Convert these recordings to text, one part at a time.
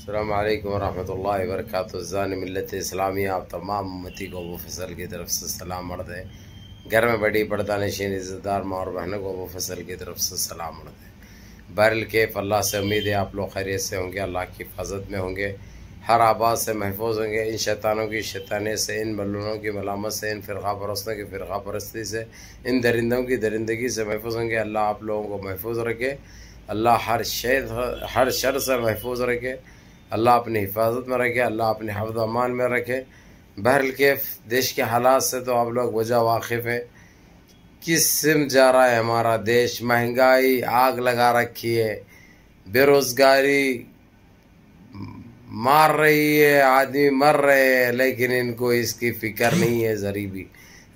अस्सलाम वालेकुम रहमतुल्लाहि व बरकातुहू। ज़ान मिल्लत इस्लामिया आप तमाम उम्मती को अबू फसल की तरफ से सलाम अर्ज़ है। घर में बड़ी पर्दा नशीन इज़्ज़तदार माँ और बहनों को अबू फसल की तरफ से सलाम अर्ज़ है। बहरल कैफ़ अल्लाह से उम्मीद है आप लोग खैरियत से होंगे, अल्लाह की हिफाजत में होंगे, हर आबाद से महफूज होंगे। इन शैतानों की शैतानी से, इन मलूनों की मलामत से, इन फ़िरक़ा परस्तों की फ़िरक़ा परस्ती से, इन दरिंदों की दरिंदगी से महफूज होंगे। अल्लाह आप लोगों को महफूज रखे, अल्लाह हर शर से महफूज रखे, अल्लाह अपनी हिफाजत में रखे, अल्लाह अपने हिफ्ज़ अमान में रखे। बहरल कैफ़ देश के हालात से तो आप लोग वजह वाकिफ़ है, किस सिम जा रहा है हमारा देश। महंगाई आग लगा रखी है, बेरोज़गारी मार रही है, आदमी मर रहे हैं, लेकिन इनको इसकी फ़िक्र नहीं है, ज़री भी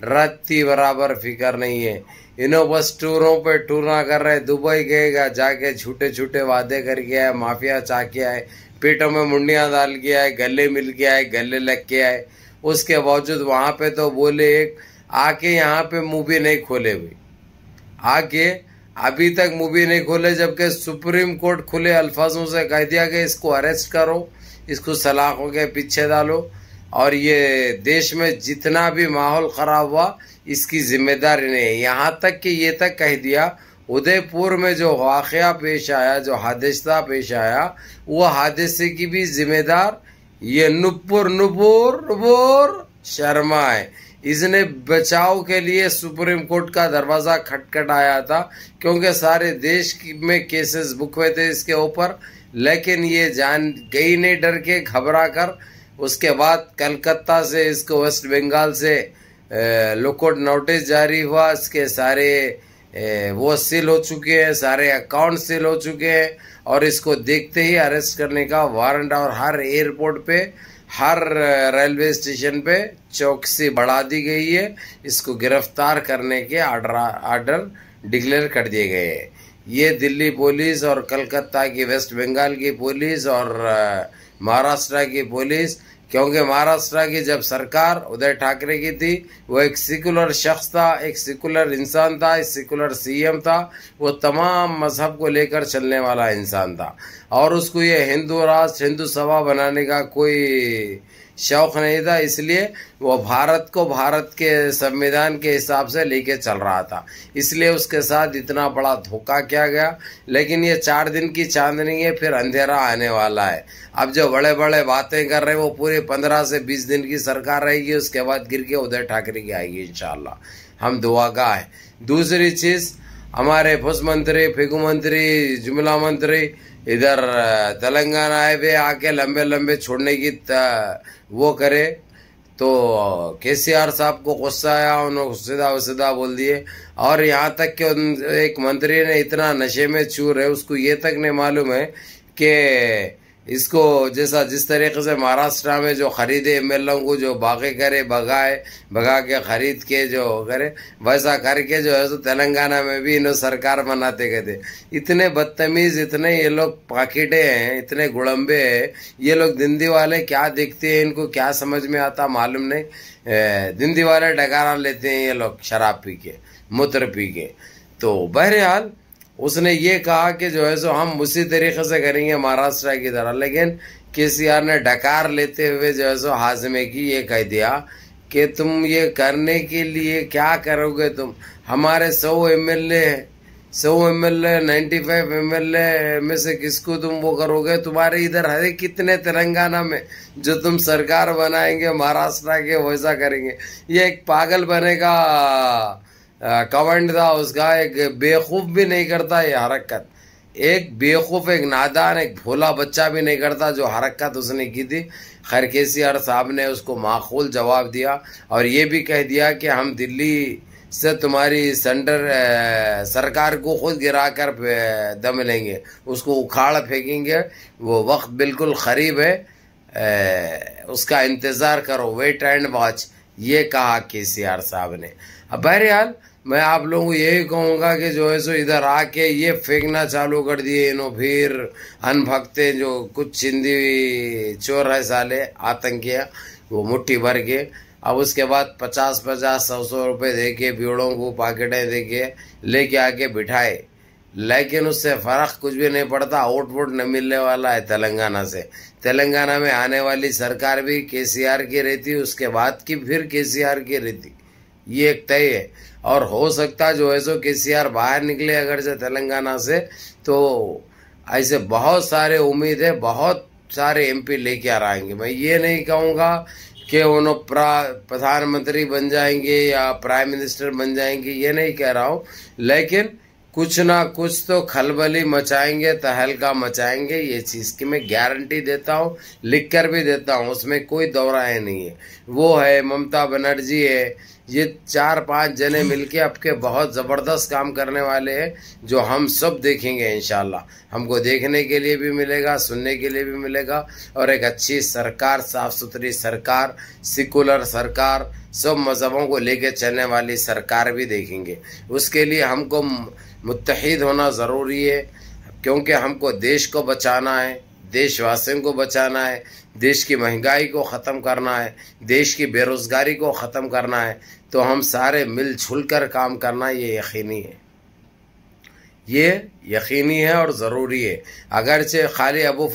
रत्ती बराबर फ़िक्र नहीं है। इन्हों बस टूरों पे टूरना कर रहे। दुबई गएगा, जाके झूठे झूठे वादे करके आए, माफिया चाह के आए, पेटों में मुंडियाँ डाल के आए, गले मिल के आए, गले लग के आए। उसके बावजूद वहाँ पे तो बोले एक, आके यहाँ पे मुँह भी नहीं खोले हुए, आके अभी तक मुँह भी नहीं खोले, जबकि सुप्रीम कोर्ट खुले अल्फाजों से कह दिया कि इसको अरेस्ट करो, इसको सलाखों के पीछे डालो, और ये देश में जितना भी माहौल ख़राब हुआ इसकी जिम्मेदारी नहीं है। यहाँ तक कि ये तक कह दिया उदयपुर में जो वाक़या पेश आया, जो हादसा पेश आया, वो हादसे की भी जिम्मेदार ये नुपुर शर्मा है। इसने बचाव के लिए सुप्रीम कोर्ट का दरवाज़ा खटखटाया था, क्योंकि सारे देश में केसेस बुक हुए थे इसके ऊपर, लेकिन ये जान गई नहीं, डर के घबरा कर। उसके बाद कलकत्ता से इसको वेस्ट बंगाल से लुकआउट नोटिस जारी हुआ। इसके सारे वो सील हो चुके हैं, सारे अकाउंट सील हो चुके हैं, और इसको देखते ही अरेस्ट करने का वारंट, और हर एयरपोर्ट पे, हर रेलवे स्टेशन पे चौकसी बढ़ा दी गई है। इसको गिरफ्तार करने के आर्डर डिक्लेयर कर दिए गए हैं। ये दिल्ली पुलिस और कलकत्ता की, वेस्ट बंगाल की पुलिस और महाराष्ट्र की पुलिस, क्योंकि महाराष्ट्र की जब सरकार उदय ठाकरे की थी, वो एक सेकुलर शख्स था, एक सेकुलर इंसान था, एक सेकुलर सीएम था, वो तमाम मजहब को लेकर चलने वाला इंसान था, और उसको ये हिंदू राष्ट्र, हिंदू सभा बनाने का कोई शौक़ नहीं था। इसलिए वो भारत को भारत के संविधान के हिसाब से लेके चल रहा था, इसलिए उसके साथ इतना बड़ा धोखा किया गया। लेकिन ये 4 दिन की चांदनी है, फिर अंधेरा आने वाला है। अब जो बड़े बड़े बातें कर रहे हैं वो पूरे 15 से 20 दिन की सरकार रहेगी, उसके बाद गिर के उदय ठाकरे की आएगी इंशाअल्लाह। हम दुआ का है। दूसरी चीज़, हमारे फुस मंत्री, फिगु मंत्री, जुमला मंत्री इधर तेलंगाना आए हुए, आके लंबे लंबे छोड़ने की वो करे, तो केसीआर साहब को गुस्सा आया, उन्होंने सीधा बोल दिए। और यहाँ तक कि एक मंत्री ने इतना नशे में चूर है, उसको ये तक नहीं मालूम है कि इसको जिस तरीके से महाराष्ट्र में जो खरीदे एमएलए को, जो बाकी करे, भगा के खरीद के जो करे, वैसा करके जो है तो तेलंगाना में भी इन्होंने सरकार बनाते गए थे। इतने बदतमीज, इतने ये लोग पाकिटे हैं, इतने गुड़म्बे हैं ये लोग। दिंदी वाले क्या देखते हैं, इनको क्या समझ में आता मालूम नहीं। दिंदी वाले डकारा लेते हैं ये लोग, शराब पी के, मूत्र पी के। तो बहरहाल उसने ये कहा कि जो है सो हम उसी तरीके से करेंगे महाराष्ट्र की तरह, लेकिन केसीआर ने डकार लेते हुए जो है सो हाजमे की ये कह दिया कि तुम ये करने के लिए क्या करोगे, तुम हमारे 100 एमएलए हैं, 100 एमएलए, 95 एमएलए में से किसको तुम वो करोगे। तुम्हारे इधर है कितने तेलंगाना में जो तुम सरकार बनाएंगे महाराष्ट्र के, वैसा करेंगे। ये एक पागल बनेगा कमेंट था उसका, एक बेवकूफ़ भी नहीं करता ये हरकत, एक बेवकूफ़, एक नादान, एक भोला बच्चा भी नहीं करता जो हरकत उसने की थी। खैर केसीआर साहब ने उसको माकूल जवाब दिया, और ये भी कह दिया कि हम दिल्ली से तुम्हारी सेंटर सरकार को खुद गिरा कर दम लेंगे, उसको उखाड़ फेंकेंगे, वो वक्त बिल्कुल करीब है, उसका इंतज़ार करो, वेट एंड वॉच, ये कहा केसीआर साहब ने। अब बहरहाल मैं आप लोगों को यही कहूँगा कि जो है सो इधर आके ये फेंकना चालू कर दिए इन्हों, फिर अनभक्ते जो कुछ हिंदी चोर है साले, आतंकिया, वो मुट्ठी भर के। अब उसके बाद 50-50, 100-100 रुपये दे के, भीड़ों को पाकेटें दे के लेके आके बिठाए लेकिन उससे फर्क कुछ भी नहीं पड़ता। वोट न मिलने वाला है तेलंगाना से। तेलंगाना में आने वाली सरकार भी केसीआर की रहती, उसके बाद की फिर केसीआर की रहती, ये एक तय है। और हो सकता जो है सो केसीआर बाहर निकले अगर से तेलंगाना से, तो ऐसे बहुत सारे उम्मीद है, बहुत सारे एमपी लेके आ आएंगे। मैं ये नहीं कहूँगा कि उन्होंने प्रधानमंत्री बन जाएंगे या प्राइम मिनिस्टर बन जाएंगे, ये नहीं कह रहा हूँ, लेकिन कुछ ना कुछ तो खलबली मचाएंगे, तहलका मचाएंगे, ये चीज़ की मैं गारंटी देता हूँ, लिख कर भी देता हूँ, उसमें कोई दौराए नहीं है। वो है ममता बनर्जी है, ये 4-5 जने मिलके आपके बहुत ज़बरदस्त काम करने वाले हैं, जो हम सब देखेंगे इंशाल्लाह। हमको देखने के लिए भी मिलेगा, सुनने के लिए भी मिलेगा, और एक अच्छी सरकार, साफ सुथरी सरकार, सेकुलर सरकार, सब मज़हबों को लेके चलने वाली सरकार भी देखेंगे। उसके लिए हमको मुत्तहिद होना ज़रूरी है, क्योंकि हमको देश को बचाना है, देशवासियों को बचाना है, देश की महंगाई को ख़त्म करना है, देश की बेरोज़गारी को ख़त्म करना है। तो हम सारे मिलजुल कर काम करना ये यकीनी है, ये यकीनी है और ज़रूरी है। अगरचे खाली अबू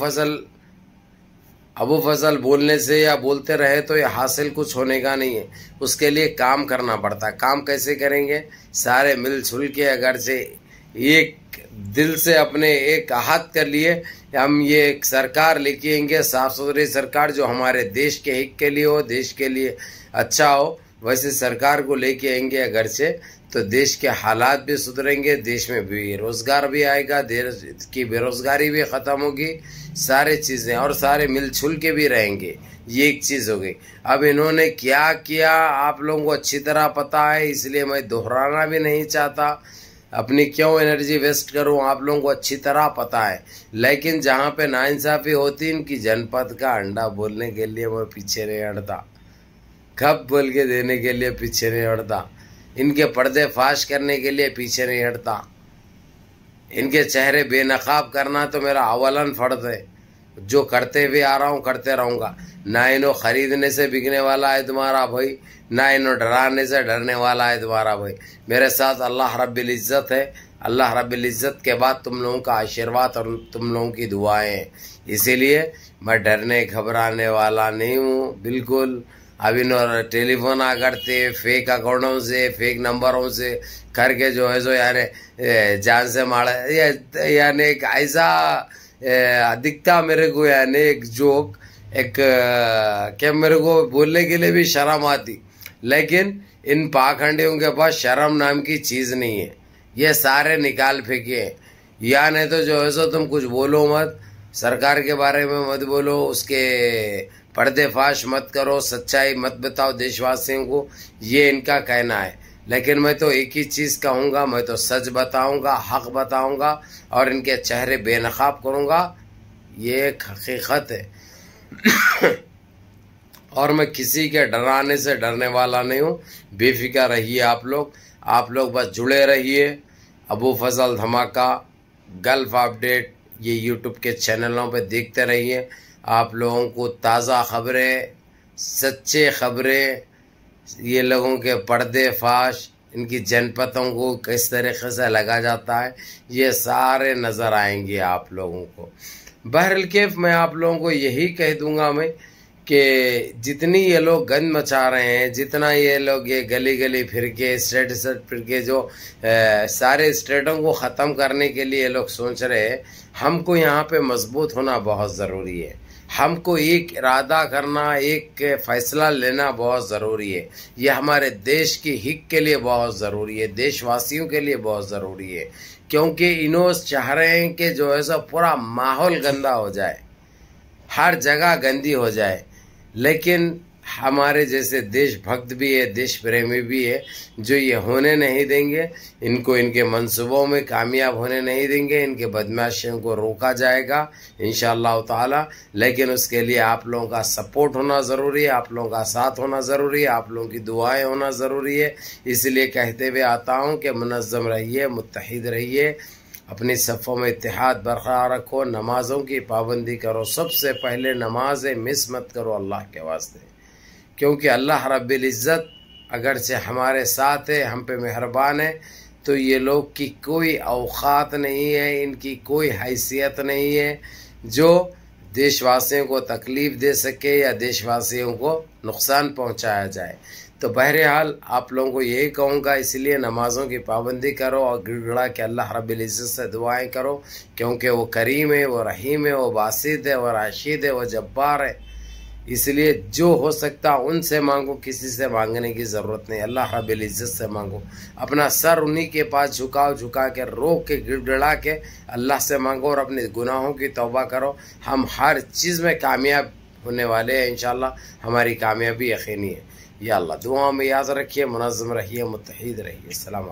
फजल बोलने से या बोलते रहे तो ये हासिल कुछ होने का नहीं है, उसके लिए काम करना पड़ता है। काम कैसे करेंगे? सारे मिलजुल के अगरचे एक दिल से अपने एक आहत कर लिए हम ये एक सरकार लेके आएंगे, साफ सुथरी सरकार जो हमारे देश के हित के लिए हो, देश के लिए अच्छा हो, वैसे सरकार को लेके आएंगे अगरचे, तो देश के हालात भी सुधरेंगे, देश में बेरोजगार भी आएगा, देश की बेरोजगारी भी ख़त्म होगी, सारे चीज़ें, और सारे मिलजुल के भी रहेंगे। ये एक चीज़ हो गई। अब इन्होंने क्या किया आप लोगों को अच्छी तरह पता है, इसलिए मैं दोहराना भी नहीं चाहता, अपनी क्यों एनर्जी वेस्ट करूं, आप लोगों को अच्छी तरह पता है। लेकिन जहां पे नाइंसाफ़ी होती, इनकी जनपद का अंडा बोलने के लिए मैं पीछे नहीं हटता, कब बोल के देने के लिए पीछे नहीं हटता, इनके पर्दे फाश करने के लिए पीछे नहीं हटता, इनके चेहरे बेनकाब करना तो मेरा अवलन फर्ज है, जो करते हुए आ रहा हूँ करते रहूँगा। ना इन्हों खरीदने से बिकने वाला है तुम्हारा भाई, ना इन्हों डराने से डरने वाला है तुम्हारा भाई। मेरे साथ अल्लाह रब्बिल इज़्ज़त है, अल्लाह रब्बिल इज़्ज़त के बाद तुम लोगों का आशीर्वाद और तुम लोगों की दुआएं हैं, इसीलिए मैं डरने घबराने वाला नहीं हूँ बिल्कुल। अभी न टेलीफोन आ करते फेक अकाउंटों से, फेक नंबरों से करके जो है सो यानी जान से मारा, यानी एक ऐसा दिखता मेरे को, यानी एक जोक, एक क्या मेरे को बोलने के लिए भी शर्म आती, लेकिन इन पाखंडियों के पास शर्म नाम की चीज़ नहीं है, ये सारे निकाल फेंके हैं। या नहीं तो जो है सो तुम कुछ बोलो मत, सरकार के बारे में मत बोलो, उसके पर्देफाश मत करो, सच्चाई मत बताओ देशवासियों को, ये इनका कहना है। लेकिन मैं तो एक ही चीज़ कहूँगा, मैं तो सच बताऊँगा, हक बताऊँगा और इनके चेहरे बेनकाब करूँगा, ये एक हकीकत है। और मैं किसी के डराने से डरने वाला नहीं हूँ, बेफिक्र रहिए आप लोग बस जुड़े रहिए। अबू फजल धमाका, गल्फ अपडेट, ये यूट्यूब के चैनलों पे देखते रहिए। आप लोगों को ताज़ा खबरें, सच्चे खबरें, ये लोगों के पर्दे फाश, इनकी जनपदों को किस तरीके से लगा जाता है, ये सारे नज़र आएंगे आप लोगों को। बहरहाल केफ मैं आप लोगों को यही कह दूंगा मैं कि जितनी ये लोग गंद मचा रहे हैं, जितना ये लोग ये गली गली फिर के, स्टेट फिर के, जो सारे स्टेटों को ख़त्म करने के लिए ये लोग सोच रहे हैं, हमको यहाँ पे मजबूत होना बहुत ज़रूरी है। हमको एक इरादा करना, एक फ़ैसला लेना बहुत ज़रूरी है। ये हमारे देश की हित के लिए बहुत ज़रूरी है, देशवासियों के लिए बहुत ज़रूरी है, क्योंकि इन्हों चाह रहे हैं कि जो है सो पूरा माहौल गंदा हो जाए, हर जगह गंदी हो जाए। लेकिन हमारे जैसे देशभक्त भी है, देश प्रेमी भी है, जो ये होने नहीं देंगे, इनको इनके मंसूबों में कामयाब होने नहीं देंगे, इनके बदमाशियों को रोका जाएगा इंशाअल्लाह ताला। लेकिन उसके लिए आप लोगों का सपोर्ट होना ज़रूरी है, आप लोगों का साथ होना ज़रूरी है, आप लोगों की दुआएं होना ज़रूरी है। इसलिए कहते हुए आता हूँ कि मुनज़्ज़म रहिए, मुत्तहिद रहिए, अपनी सफ़ों में इत्तेहाद बरकरार रखो, नमाज़ों की पाबंदी करो, सबसे पहले नमाज़ें मिस मत करो अल्लाह के वास्ते, क्योंकि अल्लाह रब्बिल इज़्ज़त अगरचे हमारे साथ है, हम पे मेहरबान है, तो ये लोग की कोई औकात नहीं है, इनकी कोई हैसियत नहीं है जो देशवासियों को तकलीफ़ दे सके या देशवासियों को नुकसान पहुंचाया जाए। तो बहरहाल आप लोगों को यही कहूँगा, इसलिए नमाज़ों की पाबंदी करो और गिड़गिड़ा के अल्लाह रब्बुल इज़्ज़त से दुआएं करो, क्योंकि वो करीम है, वो रहीम है, वो बासित है, वो राशिद है, वो जब्बार है। इसलिए जो हो सकता उनसे मांगो, किसी से मांगने की ज़रूरत नहीं, अल्लाह रब्बुल इज़्ज़त से मांगो। अपना सर उन्हीं के पास झुका के रो के गिड़गिड़ा के अल्लाह से मांगो और अपने गुनाहों की तौबा करो। हम हर चीज़ में कामयाब होने वाले हैं इंशाअल्लाह, हमारी कामयाबी यकीनी है। या अल्लाह दुआ में याद रखिए, मुनज़्ज़म रहिए, मुत्तहिद रहिए। अस्सलाम।